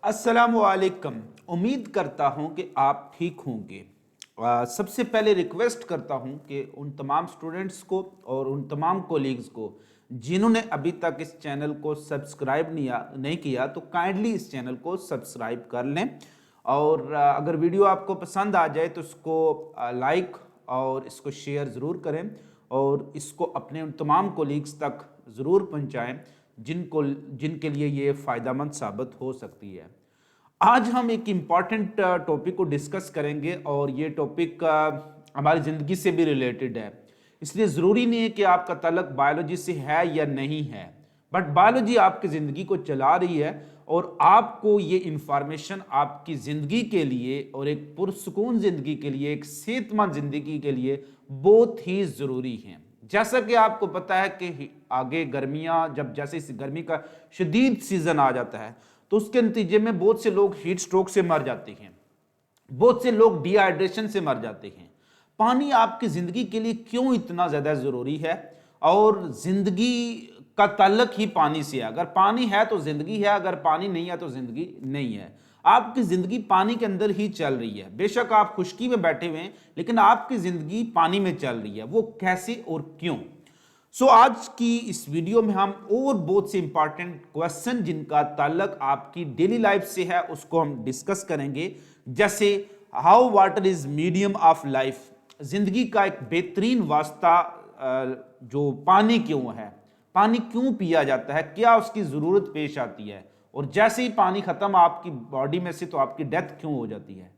अस्सलामुअलैकुम। उम्मीद करता हूं कि आप ठीक होंगे। सबसे पहले रिक्वेस्ट करता हूं कि उन तमाम स्टूडेंट्स को और उन तमाम कोलीग्स को जिन्होंने अभी तक इस चैनल को सब्सक्राइब नहीं किया तो काइंडली इस चैनल को सब्सक्राइब कर लें। और अगर वीडियो आपको पसंद आ जाए तो इसको लाइक और इसको शेयर ज़रूर करें और इसको अपने उन तमाम कोलीग्स तक ज़रूर पहुंचाएं जिनके लिए ये फ़ायदेमंद साबित हो सकती है। आज हम एक इम्पॉर्टेंट टॉपिक को डिस्कस करेंगे और ये टॉपिक हमारी ज़िंदगी से भी रिलेटेड है। इसलिए ज़रूरी नहीं है कि आपका ताल्लुक बायोलॉजी से है या नहीं है, बट बायोलॉजी आपकी ज़िंदगी को चला रही है और आपको ये इंफॉर्मेशन आपकी ज़िंदगी के लिए और एक पुरसुकून ज़िंदगी के लिए, एक सेहतमंद ज़िंदगी के लिए बहुत ही ज़रूरी है। जैसा कि आपको पता है कि आगे गर्मियां, जब जैसे इस गर्मी का शदीद सीजन आ जाता है तो उसके नतीजे में बहुत से लोग हीट स्ट्रोक से मर जाते हैं, बहुत से लोग डिहाइड्रेशन से मर जाते हैं। पानी आपकी जिंदगी के लिए क्यों इतना ज्यादा जरूरी है और जिंदगी का ताल्लुक ही पानी से है। अगर पानी है तो जिंदगी है, अगर पानी नहीं है तो जिंदगी नहीं है। आपकी जिंदगी पानी के अंदर ही चल रही है। बेशक आप खुश्की में बैठे हुए हैं लेकिन आपकी जिंदगी पानी में चल रही है। वो कैसे और क्यों? आज की इस वीडियो में हम और बहुत से इंपॉर्टेंट क्वेश्चन जिनका ताल्लुक आपकी डेली लाइफ से है उसको हम डिस्कस करेंगे। जैसे how water is medium of life, जिंदगी का एक बेहतरीन वास्ता जो पानी क्यों है, पानी क्यों पिया जाता है, क्या उसकी जरूरत पेश आती है, और जैसे ही पानी खत्म आपकी बॉडी में से तो आपकी डेथ क्यों हो जाती है।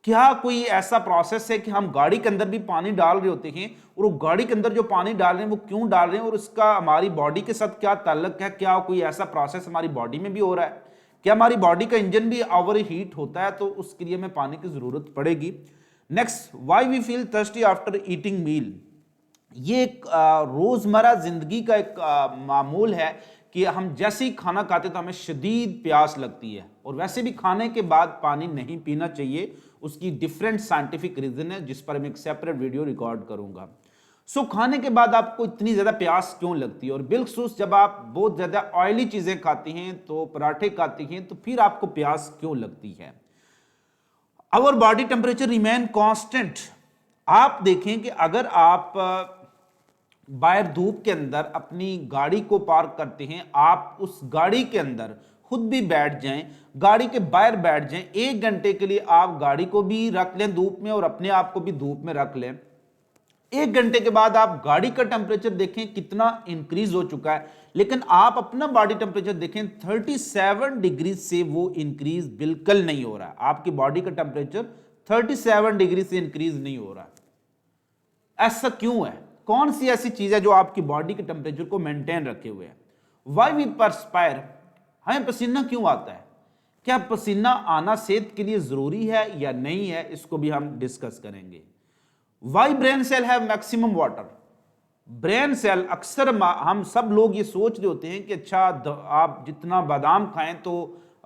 क्या कोई ऐसा प्रोसेस है कि हम गाड़ी के अंदर भी पानी डाल रहे होते हैं और वो गाड़ी के अंदर जो पानी डाल रहे हैं वो क्यों डाल रहे हैं और उसका हमारी बॉडी के साथ क्या ताल्लुक है? क्या कोई ऐसा प्रोसेस हमारी बॉडी में भी हो रहा है? क्या हमारी बॉडी का इंजन भी ओवर हीट होता है तो उसके लिए हमें पानी की जरूरत पड़ेगी। Next, why we feel thirsty after eating meal, ये एक रोजमर्रा जिंदगी का एक मामूल है कि हम जैसे ही खाना खाते तो हमें शदीद प्यास लगती है और वैसे भी खाने के बाद पानी नहीं पीना चाहिए। उसकी डिफरेंट साइंटिफिक रीजन है जिस पर मैं एक सेपरेट वीडियो रिकॉर्ड करूंगा। खाने के बाद आपको इतनी ज्यादा प्यास क्यों लगती है? और बिलखसूस जब आप बहुत ज्यादा ऑयली चीजें खाती हैं, तो पराठे खाती हैं, तो फिर आपको प्यास क्यों लगती है? Our body temperature remain constant. आप देखें कि अगर आप बाहर धूप के अंदर अपनी गाड़ी को पार्क करते हैं, आप उस गाड़ी के अंदर खुद भी बैठ जाएं, गाड़ी के बाहर बैठ जाएं, 1 घंटे के लिए आप गाड़ी को भी रख लें धूप में और अपने आप को भी धूप में रख लें। 1 घंटे के बाद आप गाड़ी का टेम्परेचर देखें कितना इंक्रीज हो चुका है, लेकिन आप अपना बॉडी टेम्परेचर देखें 37 डिग्री से वो इंक्रीज बिल्कुल नहीं हो रहा है। आपकी बॉडी का टेम्परेचर 37 डिग्री से इंक्रीज नहीं हो रहा है। ऐसा क्यों है? कौन सी ऐसी चीज है जो आपकी बॉडी के टेम्परेचर को मेंटेन रखे हुए है? वाई वी परस्पायर, हमें पसीना क्यों आता है? क्या पसीना आना सेहत के लिए जरूरी है या नहीं है? इसको भी हम डिस्कस करेंगे। Why brain cell have maximum water, brain cell अक्सर हम सब लोग ये सोच रहे होते हैं कि अच्छा आप जितना बादाम खाएं तो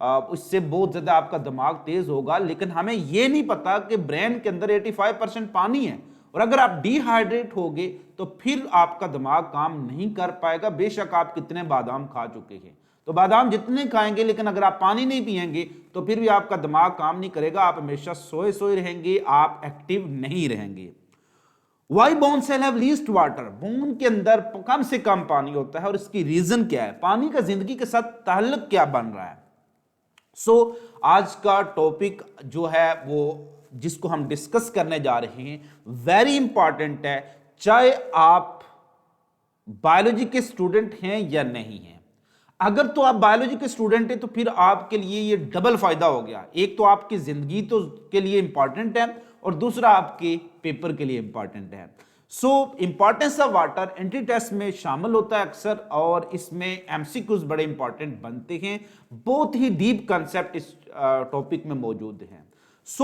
उससे बहुत ज्यादा आपका दिमाग तेज होगा, लेकिन हमें ये नहीं पता कि ब्रेन के अंदर 85% पानी है और अगर आप डिहाइड्रेट होगे तो फिर आपका दिमाग काम नहीं कर पाएगा। बेशक आप कितने बादाम खा चुके हैं, तो बादाम जितने खाएंगे लेकिन अगर आप पानी नहीं पिएंगे तो फिर भी आपका दिमाग काम नहीं करेगा। आप हमेशा सोए सोए रहेंगे, आप एक्टिव नहीं रहेंगे। Why bone cell have least water, bone के अंदर कम से कम पानी होता है और इसकी रीजन क्या है? पानी का जिंदगी के साथ ताल्लुक क्या बन रहा है? आज का टॉपिक जो है वो जिसको हम डिस्कस करने जा रहे हैं वेरी इंपॉर्टेंट है, चाहे आप बायोलॉजी के स्टूडेंट हैं या नहीं हैं। अगर तो आप बायोलॉजी के स्टूडेंट हैं तो फिर आपके लिए ये डबल फायदा हो गया। एक तो आपकी जिंदगी तो के लिए इंपॉर्टेंट है और दूसरा आपके पेपर के लिए इंपॉर्टेंट है। Importance of water entry test में शामिल होता है अक्सर और इसमें एमसीक्यूज बड़े इंपॉर्टेंट बनते हैं। बहुत ही डीप कंसेप्ट इस टॉपिक में मौजूद है।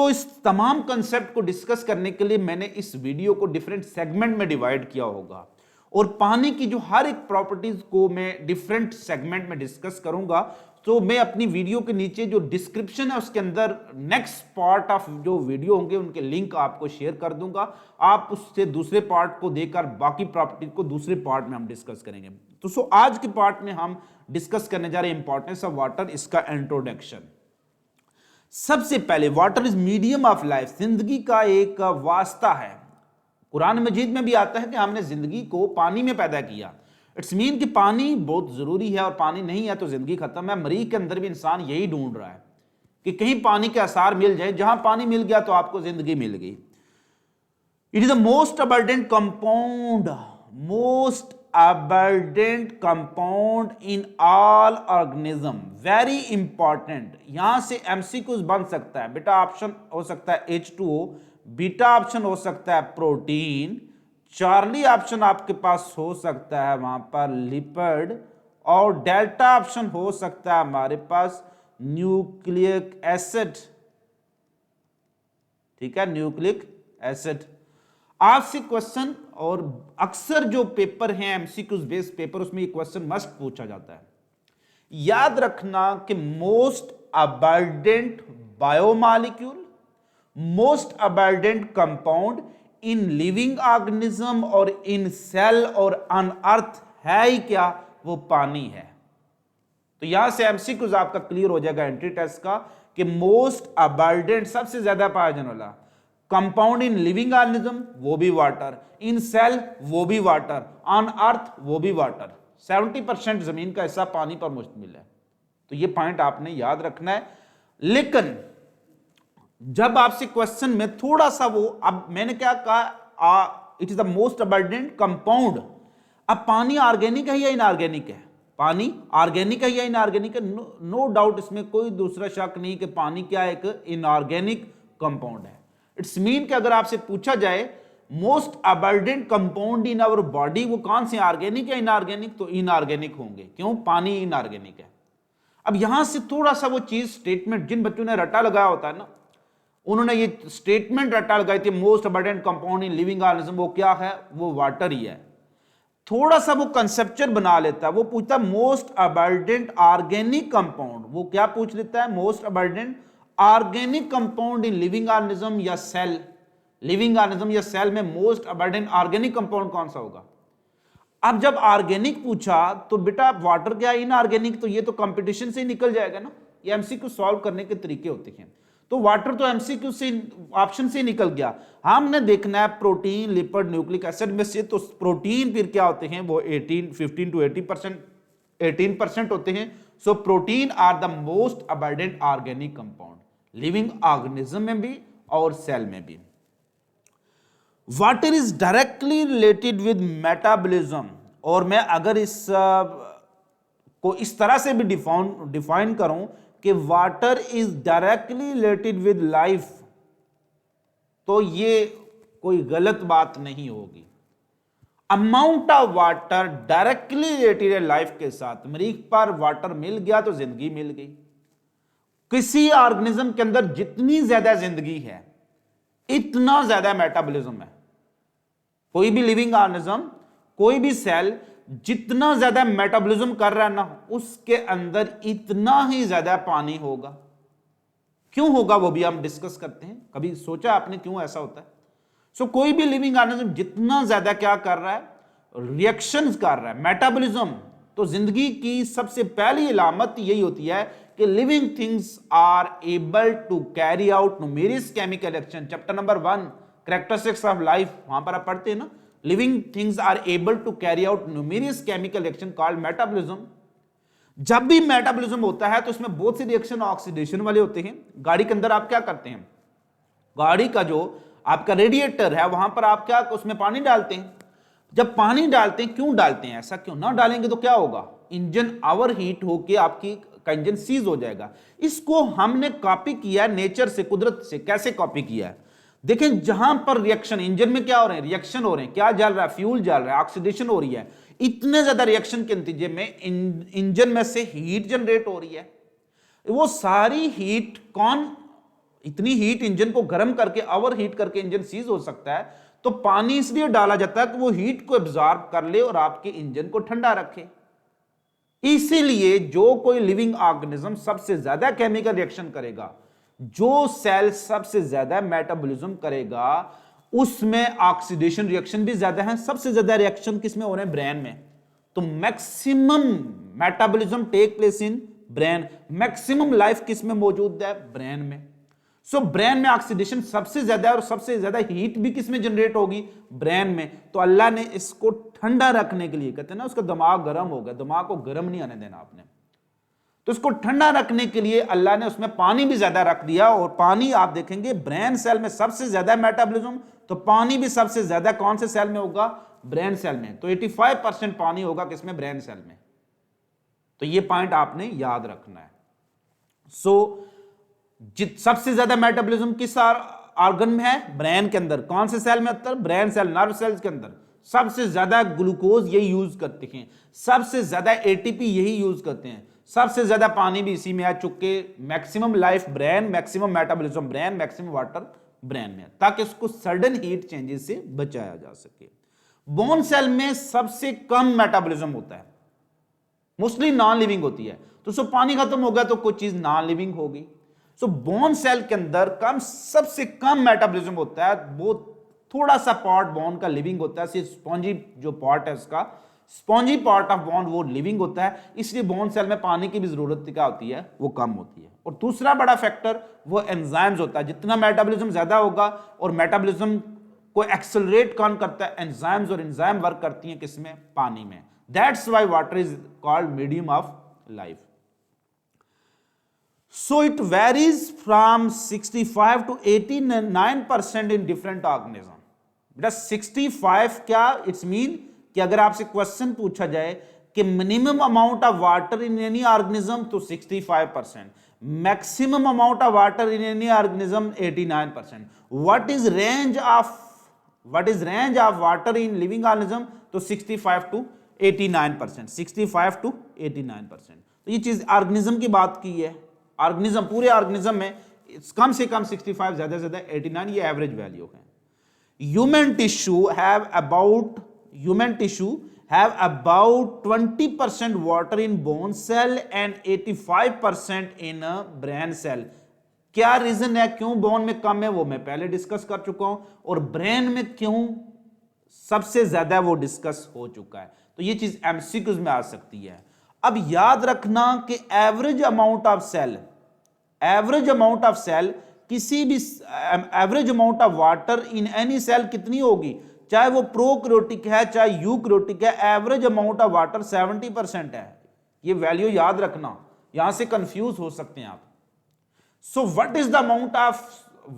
इस तमाम कंसेप्ट को डिस्कस करने के लिए मैंने इस वीडियो को डिफरेंट सेगमेंट में डिवाइड किया होगा और पानी की जो हर एक प्रॉपर्टीज को मैं डिफरेंट सेगमेंट में डिस्कस करूंगा। मैं अपनी वीडियो के नीचे जो डिस्क्रिप्शन है उसके अंदर नेक्स्ट पार्ट ऑफ जो वीडियो होंगे उनके लिंक आपको शेयर कर दूंगा। आप उससे दूसरे पार्ट को देखकर बाकी प्रॉपर्टीज को दूसरे पार्ट में हम डिस्कस करेंगे। आज के पार्ट में हम डिस्कस करने जा रहे हैं इंपॉर्टेंस ऑफ वाटर, इसका इंट्रोडक्शन। सबसे पहले water is medium of life, जिंदगी का एक वास्ता है। कुरान मजीद में भी आता है कि हमने जिंदगी को पानी में पैदा किया। इट्स मीन कि पानी बहुत जरूरी है और पानी नहीं है तो जिंदगी खत्म है। मरीज के अंदर भी इंसान यही ढूंढ रहा है कि कहीं पानी के आसार मिल जाए, जहां पानी मिल गया तो आपको जिंदगी मिल गई। It is the most abundant compound, most abundant compound in all organism, very important. यहां से एमसीक्यूज बन सकता है बेटा। ऑप्शन हो सकता है H2O, बीटा ऑप्शन हो सकता है प्रोटीन, चार्ली ऑप्शन आपके पास हो सकता है वहां पर लिपिड, और डेल्टा ऑप्शन हो सकता है हमारे पास न्यूक्लिक एसिड। ठीक है, न्यूक्लिक एसिड। आपसे क्वेश्चन, और अक्सर जो पेपर हैं एमसीक्यूज बेस्ड पेपर, उसमें ये क्वेश्चन मस्ट पूछा जाता है। याद रखना कि most abundant biomolecule, most abundant compound in living organism और इन सेल और ऑन अर्थ है ही क्या? वो पानी है। तो यहां से एमसीक्यूज आपका क्लियर हो जाएगा एंट्री टेस्ट का कि मोस्ट अबंडेंट, सबसे ज्यादा पाया जाने वाला कंपाउंड इन लिविंग ऑर्गेनिज्म वो भी वाटर, इन सेल वो भी वाटर, ऑन अर्थ वो भी वाटर। 70% जमीन का हिस्सा पानी पर मुश्तमिल है। तो ये पॉइंट आपने याद रखना है। लेकिन जब आपसे क्वेश्चन में थोड़ा सा वो, अब मैंने क्या कहा, it is the most abundant compound. अब पानी ऑर्गेनिक है या इनऑर्गेनिक है? पानी ऑर्गेनिक है या इनऑर्गेनिक है? नो डाउट, इसमें कोई दूसरा शक नहीं कि पानी क्या एक इनऑर्गेनिक कंपाउंड है। इट्स मीन कि अगर आपसे पूछा जाए most abundant compound in our body, वो कौन से, ऑर्गेनिक या इनऑर्गेनिक? तो इनऑर्गेनिक होंगे। क्यों? पानी इनऑर्गेनिक है। अब यहां से थोड़ा सा वो चीज, स्टेटमेंट, जिन बच्चों ने रट्टा लगाया होता है ना, उन्होंने ये स्टेटमेंट रट्टा लगाई थी most abundant compound in living organism, वो क्या है? वो वाटर ही है। थोड़ा सा वो कंसेप्चुअल बना लेता है। वो पूछता है मोस्ट अबंडेंट ऑर्गेनिक कंपाउंड, वो क्या पूछ लेता है? Most abundant organic compound in living organism या सेल। लिविंग ऑर्गेनिज्म या सेल में मोस्ट अबंडेंट ऑर्गेनिक कंपाउंड कौन सा होगा? अब जब ऑर्गेनिक पूछा तो बेटा वाटर क्या इनऑर्गेनिक, तो ये तो कंपटीशन से ही निकल जाएगा ना। ये एमसीक्यू सॉल्व करने के तरीके होते हैं। तो वाटर तो एमसीक्यू से, ऑप्शन से निकल गया। हमने देखना है प्रोटीन, लिपिड, न्यूक्लिक एसिड में से। तो प्रोटीन फिर क्या होते हैं? वो 15 to 18% होते हैं। So protein are the most abundant organic compound, living organism में भी और सेल में भी। Water is directly related with metabolism, और मैं अगर इस को इस तरह से भी डिफाइन करूं कि water is directly related with life, तो ये कोई गलत बात नहीं होगी। Amount of water directly related है लाइफ के साथ। मरीज पर वाटर मिल गया तो जिंदगी मिल गई। किसी ऑर्गेनिज्म के अंदर जितनी ज्यादा जिंदगी है इतना ज्यादा मेटाबॉलिज्म है। कोई भी लिविंग ऑर्गेनिज्म, कोई भी सेल जितना ज्यादा मेटाबॉलिज्म कर रहा है ना, उसके अंदर इतना ही ज्यादा पानी होगा। क्यों होगा वो भी हम डिस्कस करते हैं। कभी सोचा आपने क्यों ऐसा होता है? सो कोई भी लिविंग ऑर्गेनिज्म जितना ज्यादा क्या कर रहा है? रिएक्शंस कर रहा है, मेटाबॉलिज्म। तो जिंदगी की सबसे पहली अलामत यही होती है कि living things are able to carry out numerous chemical reaction. Chapter number 1 characteristics of life, वहां पर आप पढ़ते हैं ना, living things are able to carry out numerous chemical reaction called metabolism. जब भी मेटाबॉलिज्म होता है तो इसमें बहुत से रिएक्शन ऑक्सीडेशन वाले होते हैं। गाड़ी के अंदर आप क्या करते हैं? गाड़ी का जो आपका रेडिएटर है वहां पर आप क्या उसमें पानी डालते हैं। जब पानी डालते हैं, क्यों डालते हैं? ऐसा क्यों? ना डालेंगे तो क्या होगा? इंजन ओवर हीट होकर आपकी का इंजन सीज हो जाएगा। इसको हमने कॉपी किया है नेचर से, कुदरत से। कैसे कॉपी किया है? देखें, जहां पर रिएक्शन, इंजन में क्या हो रहे हैं? रिएक्शन हो रहे हैं। क्या जल रहा है? फ्यूल जल रहा है, ऑक्सीडेशन हो रही है। इतने ज्यादा रिएक्शन के नतीजे में इंजन में से हीट जनरेट हो रही है। वो सारी हीट कौन, इतनी हीट इंजन को गर्म करके, ओवर हीट करके इंजन सीज हो सकता है। तो पानी इसलिए डाला जाता है कि वो हीट को एब्जॉर्ब कर ले और आपके इंजन को ठंडा रखे। इसीलिए जो कोई लिविंग ऑर्गेनिज्म सबसे ज्यादा केमिकल रिएक्शन करेगा, जो सेल सबसे ज्यादा मेटाबॉलिज्म करेगा, उसमें ऑक्सीडेशन रिएक्शन भी ज्यादा है। सबसे ज्यादा रिएक्शन किसमें हो रहे हैं? ब्रेन में। तो maximum metabolism take place in brain. Maximum life किस में मौजूद है? ब्रेन में। सो ब्रेन में ऑक्सीडेशन सबसे ज्यादा है और सबसे ज्यादा हीट भी किस में जनरेट होगी? ब्रेन में। तो अल्लाह ने इसको ठंडा रखने के लिए, कहते हैं ना उसका दिमाग गर्म हो गया, दिमाग को गर्म नहीं आने देना आपने, तो इसको ठंडा रखने के लिए अल्लाह ने उसमें पानी भी ज्यादा रख दिया। और पानी आप देखेंगे ब्रेन सेल में सबसे ज्यादा मेटाबॉलिज्म, तो पानी भी सबसे ज्यादा कौन से सेल में होगा? ब्रेन सेल में। तो 85% पानी होगा किसमें? ब्रेन सेल में। तो ये पॉइंट आपने याद रखना है। सबसे ज्यादा मेटाबॉलिज्म किस ऑर्गन में है? ब्रेन के अंदर। कौन से सेल में? अंदर ब्रेन सेल, नर्व सेल्स के अंदर। सबसे ज्यादा ग्लूकोज यही यूज करते हैं, सबसे ज्यादा एटीपी यही यूज करते हैं, सबसे ज्यादा पानी भी इसी में आ चुके। Maximum life brain, maximum metabolism brain, maximum water brain में, ताकि उसको सडन हीट चेंजेस से बचाया जा सके। बोन सेल में सबसे कम मेटाबॉलिज्म होता है, मोस्टली नॉन लिविंग होती है। तो सो पानी खत्म हो गया तो कोई चीज नॉन लिविंग होगी। सो बोन सेल के अंदर सबसे कम मेटाबॉलिज्म होता है। वो थोड़ा सा पार्ट बोन का लिविंग होता है, सिर्फ स्पॉन्जी जो पार्ट है उसका, स्पॉन्जी पार्ट ऑफ बोन वो लिविंग होता है। इसलिए बोन सेल में पानी की भी जरूरत क्या होती है? वो कम होती है। और दूसरा बड़ा फैक्टर वो एंजाइम्स होता है। जितना मेटाबॉलिज्म ज्यादा होगा, और मेटाबॉलिज्म को एक्सेलरेट कौन करता है? एंजाइम्स। और एंजाइम वर्क करती हैं किसमें? पानी में। That's why water is called medium of life. So it varies from 65 to 89% in different organism. बेटा 65 क्या इट्स मीन कि अगर आपसे क्वेश्चन पूछा जाए कि minimum amount of water in any organism, तो 65%, maximum amount of water in any organism 89%। What is range of water in living organism? तो 65 टू 89%, 65 टू 89%। तो ये चीज ऑर्गेनिज्म की बात की है। ऑर्गेनिज्म, पूरे ऑर्गेनिज्म में कम से कम 65, ज्यादा से ज्यादा 89, ये एवरेज वैल्यू है। Human tissue have about 20% water in bone cell and 85% in brain cell. क्या रीजन है क्यों बोन में कम है? वो मैं पहले डिस्कस कर चुका हूं। और ब्रेन में क्यों सबसे ज्यादा, वो डिस्कस हो चुका है। तो ये चीज एमसीक्यूज में आ सकती है। अब याद रखना कि एवरेज अमाउंट ऑफ सेल किसी भी average amount of water in any cell कितनी होगी? चाहे वो प्रोकैरियोटिक है चाहे यूकैरियोटिक है, एवरेज अमाउंट ऑफ वाटर 70% है। ये वैल्यू याद रखना, यहां से कंफ्यूज हो सकते हैं आप। So what is the amount of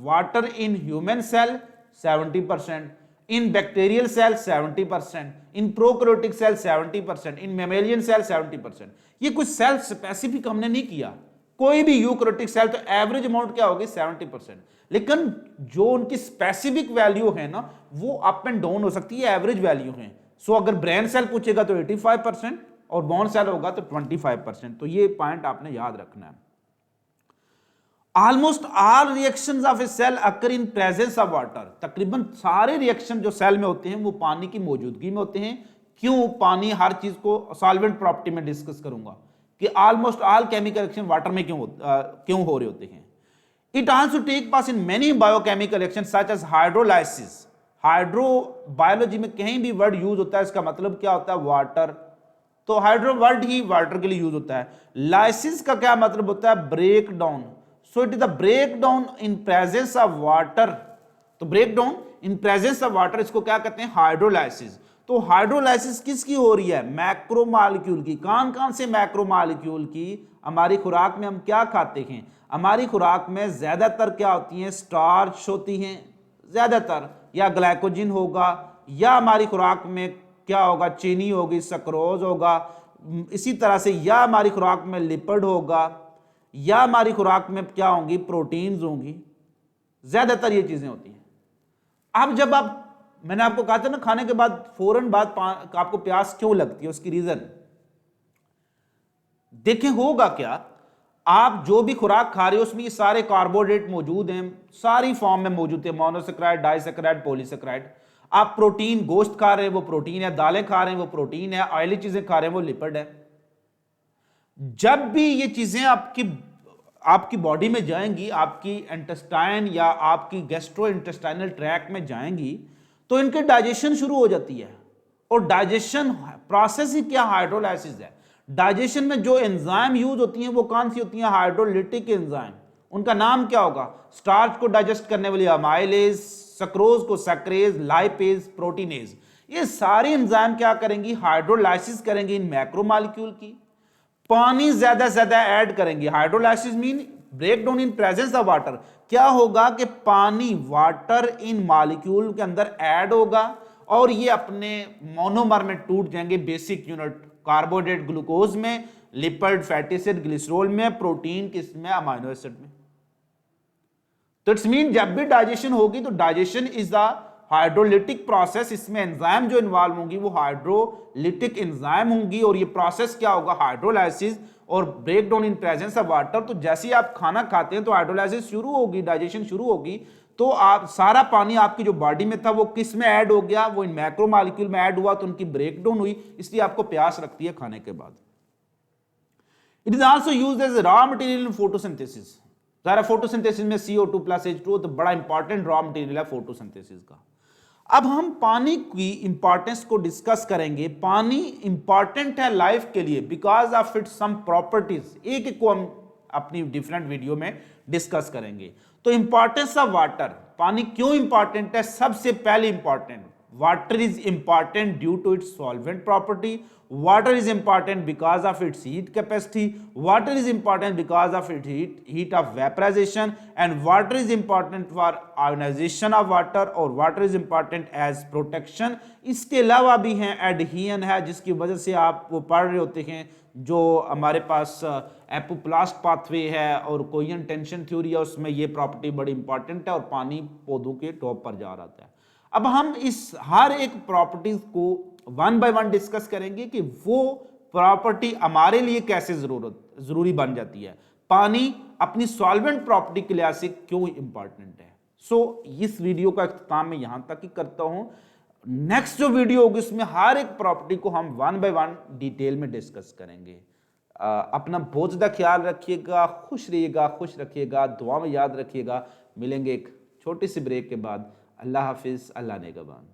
water in human cell? 70%, in bacterial cell 70%, in prokaryotic cell 70%, in mammalian cell 70%। ये कुछ सेल स्पेसिफिक हमने नहीं किया, कोई भी यूकैरियोटिक सेल, तो एवरेज अमाउंट क्या होगी? 70%। लेकिन जो उनकी स्पेसिफिक वैल्यू है ना, वो अप एंड डाउन हो सकती है, एवरेज वैल्यू है। सो अगर ब्रेन सेल पूछेगा तो 85% और बोन सेल होगा तो 25%। तो ये पॉइंट आपने याद रखना है। Almost all reactions of a cell occur in presence of water. तकरीबन सारे रिएक्शन जो सेल में होते हैं वो पानी की मौजूदगी में होते हैं। क्यों? पानी, हर चीज को सॉल्वेंट प्रॉपर्टी में डिस्कस करूंगा कि almost all chemical reaction water में क्यों हो रहे होते हैं। It also take place in many biochemical reaction such as hydrolysis. Hydrobiology में कहीं भी वर्ड यूज होता है, इसका मतलब क्या होता है? वाटर। तो हाइड्रो वर्ड ही वाटर के लिए यूज होता है। लाइसिस का क्या मतलब होता है? Break down. So it is the breakdown in presence of water. तो breakdown in presence of water इसको क्या कहते हैं? हाइड्रोलाइसिस। तो हाइड्रोलाइसिस किसकी हो रही है? मैक्रोमॉलिक्यूल की। कौन कौन से मैक्रोमॉलिक्यूल की? हमारी खुराक में हम क्या खाते हैं? हमारी खुराक में ज्यादातर क्या होती हैं? स्टार्च होती हैं ज्यादातर, या ग्लाइकोजन होगा, या हमारी खुराक में क्या होगा? चीनी होगी, सक्रोज होगा, इसी तरह से, या हमारी खुराक में लिपिड होगा, या हमारी खुराक में क्या होंगी? प्रोटीन्स होंगी। ज्यादातर ये चीजें होती हैं। अब जब मैंने आपको कहा था ना, खाने के बाद फौरन बाद आपको प्यास क्यों लगती है, उसकी रीजन देखें। होगा क्या? आप जो भी खुराक खा रहे हो उसमें ये सारे कार्बोहाइड्रेट मौजूद हैं, सारी फॉर्म में मौजूद है, मोनोसेक्राइड, डाइसेक्राइड, पॉलीसेक्राइड। आप प्रोटीन, गोश्त खा रहे हैं वो प्रोटीन है, दालें खा रहे हैं वो प्रोटीन है, ऑयली चीजें खा रहे हैं वो लिपिड है। जब भी ये चीजें आपकी बॉडी में जाएंगी, आपकी इंटेस्टाइन या आपकी गैस्ट्रो इंटेस्टाइनल ट्रैक्ट में जाएंगी, तो इनके डाइजेशन शुरू हो जाती है। और डाइजेशन प्रोसेस ही क्या? हाइड्रोलाइसिस है। डाइजेशन में जो एंजाइम यूज होती हैं वो कौन सी होती हैं? Hydrolytic enzyme. उनका नाम क्या होगा? स्टार्च को डाइजेस्ट करने वाली अमाइलेज, सक्रोज को सैक्रेज, लाइपेज, प्रोटीनेज। ये सारी एंजाइम क्या करेंगी? हाइड्रोलाइसिस करेंगी इन मैक्रोमॉलिक्यूल की। पानी ज्यादा से ज्यादा ऐड करेंगे। Hydrolysis mean break down in presence of water. क्या होगा कि पानी वाटर इन मॉलिक्यूल के अंदर ऐड होगा और ये अपने मोनोमर में टूट जाएंगे। बेसिक यूनिट कार्बोहाइड्रेट ग्लूकोज में, लिपिड फैटी एसिड ग्लिसरॉल में, प्रोटीन किसमें? अमाइनो एसिड में। तो इट्स मीन जब भी डाइजेशन होगी तो digestion is the hydrolytic process. इसमें एंजाइम जो इन्वॉल्व होंगी वो हाइड्रोलिटिक एंजाइम होंगी और ये प्रोसेस क्या होगा? हाइड्रोलाइसिस और break down in presence of water. तो जैसे ही आप खाना खाते हैं तो हाइड्रोलाइसिस शुरू होगी, डाइजेशन शुरू होगी, तो आप सारा पानी आपकी जो बॉडी में था वो किस में ऐड हो गया? वो इन मैक्रोमॉलिक्यूल में ऐड हुआ, तो उनकी ब्रेक डाउन हुई, इसलिए आपको प्यास लगती है खाने के बाद। It is also used as raw material in photosynthesis. सारा फोटोसिंथेसिस में CO2 प्लस H2O तो बड़ा इंपॉर्टेंट रॉ मटेरियल है फोटोसिंथेसिस का। अब हम पानी की इंपॉर्टेंस को डिस्कस करेंगे। पानी इंपॉर्टेंट है लाइफ के लिए because of its some properties. एक एक को हम अपनी डिफरेंट वीडियो में डिस्कस करेंगे। तो इंपॉर्टेंस ऑफ वाटर, पानी क्यों इंपॉर्टेंट है? सबसे पहले important, water is important due to its solvent property. Water is important because of its heat capacity. Water is important because of its heat of vaporization, and water is important for ionization of water, और water is important as protection. इसके अलावा भी हैं एडहियन है जिसकी वजह से आप वो पढ़ रहे होते हैं जो हमारे पास एपोप्लास्ट पाथवे है और कोयन टेंशन थ्योरी है, उसमें ये प्रॉपर्टी बड़ी इंपॉर्टेंट है और पानी पौधों के टॉप पर जा रहा है। अब हम इस हर एक प्रॉपर्टीज को वन बाय वन डिस्कस करेंगे कि वो प्रॉपर्टी हमारे लिए कैसे जरूरी बन जाती है। पानी अपनी सॉल्वेंट प्रॉपर्टी के लिहाज से क्यों इंपॉर्टेंट है। इस वीडियो का इख्तिताम मैं यहां तक ही करता हूं। नेक्स्ट जो वीडियो होगी उसमें हर एक प्रॉपर्टी को हम वन बाय वन डिटेल में डिस्कस करेंगे। अपना बहुत ज्यादा ख्याल रखिएगा, खुश रहिएगा, खुश रखिएगा, दुआ में याद रखिएगा। मिलेंगे एक छोटी सी ब्रेक के बाद। अल्लाह हाफिज, अल्लाह नेगहबान।